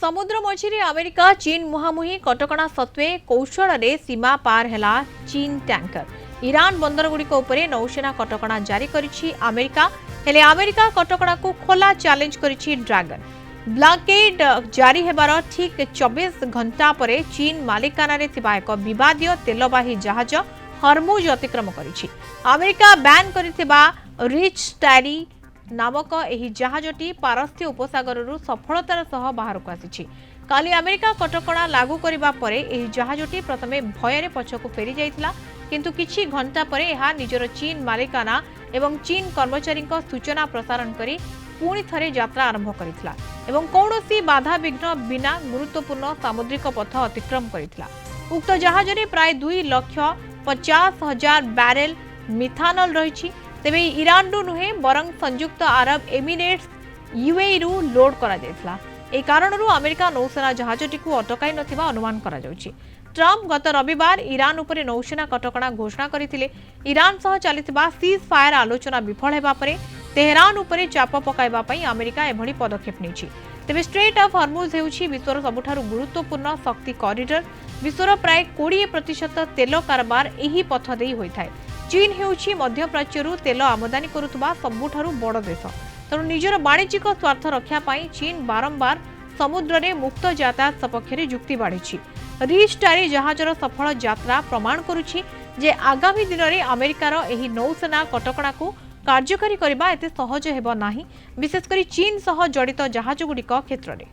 समुद्र मझिरे अमेरिका चीन मुहांमुही कटकणा सत्वे कौशल सीमा पार है चीन टैंकर। ईरान बंदरगुड़िक उपरे नौसेना कटकणा जारी करिछि अमेरिका। हेले अमेरिका कटकणा को खोला चैलेंज करिछि ड्रैगन। ब्लॉकेड जारी हेबार ठीक 24 घंटा पर चीन मालिकाना रे थिबा एक विवादीय तेलवाही जहाज हरमुज अतिक्रम करिछि। अमेरिका बैन करिथिबा रिच स्टैरी नामक एही जहाजटी पारस्य उपसागररू सफलतार सह बाहर को आसिछि। काली अमेरिका कटकणा लागू करिबा परे एही जहाजटी प्रथमे भୟରେ पछकु फेरी जाइथिला, किंतु किछि घंटा परे एहा निजर चीन मालिकाना एवं चीन कर्मचारी सूचना प्रसारण करी पुणी थरे यात्रा आरंभ करिथिला एवं कौनसी बाधा विघ्न बिना गुरुत्वपूर्ण सामुद्रिक पथ अतिक्रम करिथिला। उक्त जहाजरे प्राय 2,50,000 बैरेल मिथानल रहिछि। तेबे ईरान रु नुहे बरं संयुक्त अरब एमिरेट्स यूएई रु लोड करा जायथिला। ए कारणरू अमेरिका नौसेना जहाजटी को अटकाई नथिबा अनुमान करा जाउछि। ट्रम्प गत रविवार ईरान उपरे नौसेना कटकणा घोषणा करथिले। ईरान सह चलिथिबा सीज फायर आलोचना विफल हेबा परे तेहरान उपरे चाप पकाइबा पई अमेरिका एभଳି पदक्षेप नेछि। तेबे स्ट्रेट ऑफ हॉर्मुज हेउछि विश्वर सबुठारु गुरुत्वपूर्ण शक्ति कॉरिडोर। विश्वर प्राय 20% तेल कारबार एही पथ देई होइथाय। चीन हेउछि मध्य प्राच्यरू तेल आमदानी करुथबा सबुठारु बड़ देश। तेणु निजर वाणिज्यिक स्वार्थ रक्षा पाई चीन बारंबार समुद्र में मुक्त यातायात सपक्ष जुक्ति बाढ़ी। रिस्टारी जहाजर सफल यात्रा प्रमाण करुछि जे आगामी दिन में अमेरिकार एही नौसेना कटकणा को कार्यकारी करबा एते सहज हेबो नाही, विशेषकर चीन सह जड़ित जहाजगुड़िक क्षेत्र में।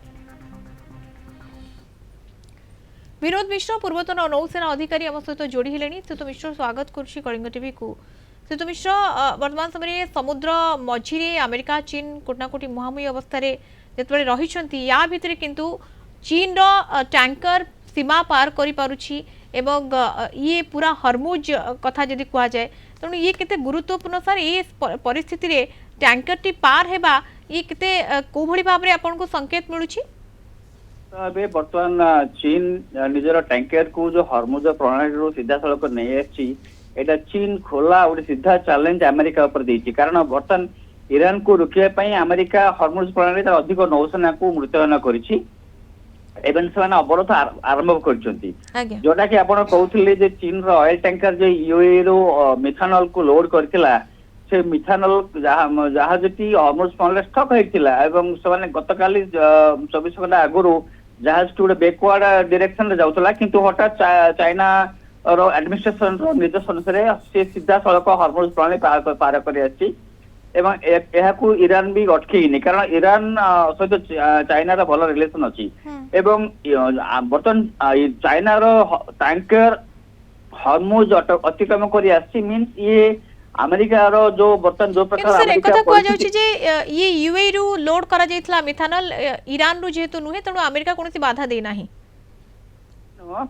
विनोद मिश्र पूर्वतन नौसेना अधिकारी आम सहित जोड़ी हेले। सेतु मिश्र स्वागत करुछि कलिंग टीवी को। सेतु मिश्र वर्तमान समय समुद्र मझिरे अमेरिका चीन कोटनाकोटी मुहांमुही अवस्था जिते रही या भितर किंतु चीन टैंकर सीमा पार करि पारुछि एवं ये पूरा हरमुज कथा जदि कह जाए तेणु ये केते गुरुत्वपूर्ण सर ये परिस्थिति रे टैंकर टी पार हेबा ये केते को भली भाव रे आपन को संकेत मिलुछि। बर्तमान चीन निजर टैंकर को जो हरमुज प्रणाली सीधा सड़क नहीं आसी एटा चीन खोला गोटे सीधा चैलेंज अमेरिका ऊपर देछि। कारण बर्तमान ईरान को रोकिया अमेरिका हरमुज प्रणाली अधिक नौसेना को मुतयन करिछि एवं से अवरोध आरंभ करछंती। जोटा कि आपण कहउथिले जे चीन रो ऑयल टैंकर जे यूएई रो मिथानल को लोड करथिला से मिथानल जहाजटी हरमुज प्रणाली स्टक होइथिला एवं से गतकाली 24 घंटा आगुरु जहाज गोटे बैकवर्ड डायरेक्शन रे जाउतला, किंतु हठात चाइना रो एडमिनिस्ट्रेशन रो निर्देश अनुसार से सीधा सड़क हरमुज प्रणाली पार कर आछि एवं एहाकू ईरान भी अटकेनी। कारण ईरान सहित चाइना रो भल रिलेशन अछि एवं बर्तन चाइना रो टैंकर हरमुज अतिक्रम करि आछि मीन्स ये अमेरिका रो जो बर्तन जो प्रकार सर एक कथा को जाउछि जे ये यूएई रु लोड करा जाइतला मिथानल ईरान रु जेतु नुहे तेणु अमेरिका कोनसी बाधा दे नाही।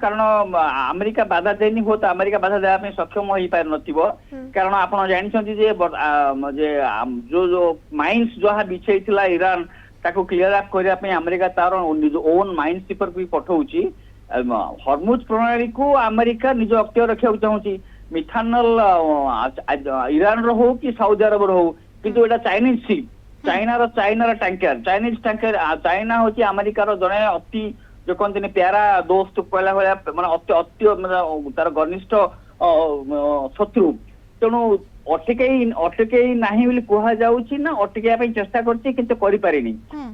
कारण अमेरिका बाधा देनी हो तो अमेरिका बाधा देवा में सक्षम हो पार नथिबो। कारण आपण जानिछंती जे जो जो माइन्स जो बिछेइथिला ईरान ताको क्लियर अप करिया पे अमेरिका तार ओन माइन्स पेपर भी पठौछि। हरमुज प्रणाली को अमेरिका निज अख्तियार रखिया चाहूछि। मिथानल ईरान रो हो कि सऊदी अरब रो हो, किंतु एटा Chinese ship China tanker Chinese tanker China होछि अमेरिका रो जने अति जो कहते प्यारा दोस्त कहला भाया माने अति तार घनिष्ठ शत्रु। तेणु अटकई नाही बोली कहा जाउछि ना अटकैया चेष्टा करछि किंतु करि पारिनी।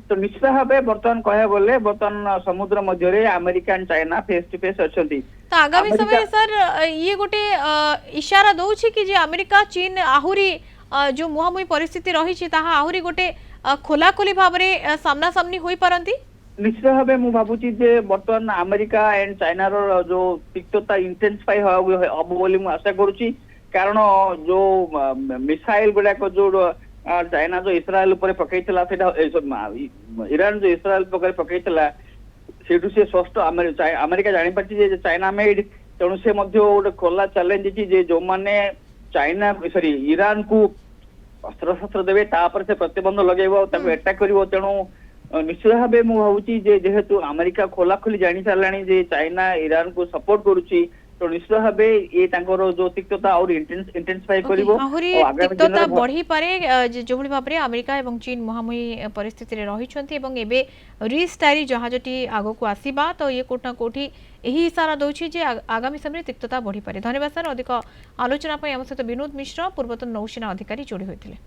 तो निश्चित भाव बर्तमान कह बोले बर्तमान समुद्र मध्य America and China face to face अछंती। तो आगामी समय सर ये गोटे इशारा दउछि कि जे अमेरिका चीन आहुरी जो मुहांमुही परिस्थिति रही ताहा आहुरी गोटे खोला खोली भाव रे सामना सामनी होई पारंती। निश्चित भाव मुझे भावुची जे बर्तमान अमेरिका एंड चाइना रो जो तिक्तता इंटेंसिफाई हम बोली मु आशा करूची। कारण जो मिसाइल गुड़ाक जो चाइना जो इस्राएल ऊपर पकईला ईरान जो इस्राएल पकईला सेठू से स्पष्ट अमेरिका जानी पार्टी जे चाइना मेड। तेणु से गोटे खोला चैलेंज जे जो माने चाइना सॉरी ईरान को अस्त्र शस्त्र देवे तापर से प्रतिबंध लगेबो ताको अटैक करिवो। तेणु निश्चित भाव मुझे भावुची जेहेतु अमेरिका खोला खोली जानी साराणी जे चाइना ईरान को सपोर्ट करुची तो निश्चित भावे ये तांकर जो तिक्तता और इंटेंसिफाई करिवो आहुरी और आगामी तिक्तता दिन में बढ़ी पारे जो भाव में अमेरिका और चीन मुहांमुही परिस्थिति रे रहिछन्ति एवं एबे रिस्टारी जहाजटी आगो को आसीबा तो ये कोठना कोठी यही इशारा दौछि जे आगामी समय तिक्तता बढ़ी पारे। धन्यवाद सर, अधिक आलोचना पर आम सहित विनोद मिश्र पूर्वतन नौसेना अधिकारी जोड़ी होते।